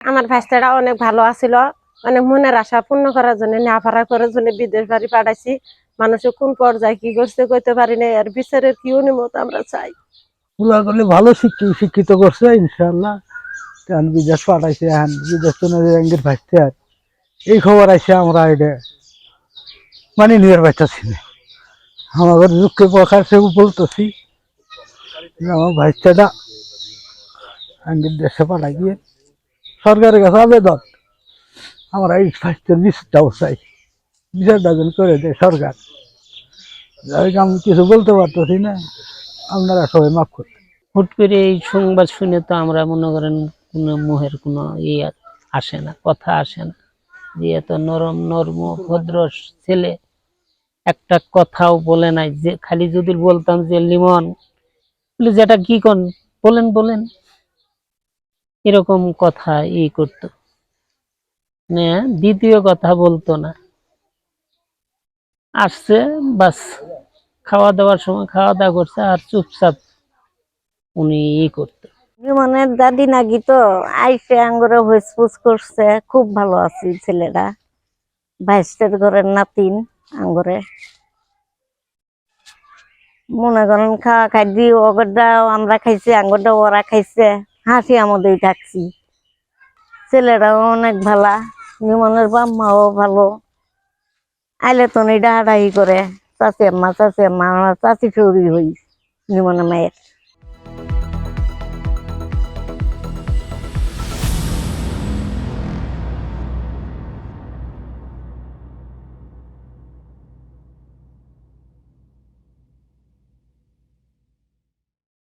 আমার ভাইস্তাটা অনেক ভালো আছিল, অনেক মনের আশা পূর্ণ করার জন্য নেওয়া করার জন্য বিদেশ বাড়ি পাঠাইছি। মানুষের কোন পর্যায়ে কি করতে কইতে পারি না, আর বিচারের কি অনুমতি আমরা চাই। পুরা করলে ভালো শিক্ষিত করছে ইনশাল্লাহ। এখন বিদেশ পাঠাইছে, এখন বিদেশ তো রেঙ্গের ভাসতে আর এই খবর আছে আমরা এটা মানে নিয়ে পাইতেছি না। আমাদের দুঃখে প্রকার সে বলতেছি আমার ভাইস্তাটা আঙ্গির দেশে পাঠাই গিয়ে সরকারের কাছে আবেদন আমরা এই স্বাস্থ্যের বিচারটাও চাই, বিচারটা যেন করে দেয় সরকার। যাই আমি কিছু বলতে পারতেছি না, আপনারা সবাই মাফ করতে। হুট করে এই সংবাদ শুনে তো আমরা মনে করেন কোনো মুহের কোনো ইয়ে আসে না, কথা আসে না যে এত নরম নর্ম ভদ্র ছেলে একটা কথাও বলে নাই। যে খালি যদি বলতাম যে লিমন যেটা কি কোন বলেন বলেন এরকম কথা ই করতো না, দ্বিতীয় কথা বলতো না। আসছে বাস খাওয়া দাওয়ার সময় খাওয়া দাওয়া করছে আর চুপচাপ উনি ই করতো। জীবনের দাদি নাকি তো আইসে আঙ্গুরে হুসফুস করছে, খুব ভালো আছি ছেলেরা। ভাইস্টের ঘরের নাতিন আঙ্গুরে মনে করেন খাওয়া খাই দি ওগরটাও আমরা খাইছি, আঙ্গুরটা ওরা খাইছে, হাসি আমাদের থাকছি। ছেলেরাও অনেক ভালা, জীবনের বাম্মাও ভালো। আইলে তো ডাহাডাহি করে চাচি আম্মা চাচি আম্মা, চাচি চৌরি হই জীবনের মায়ের।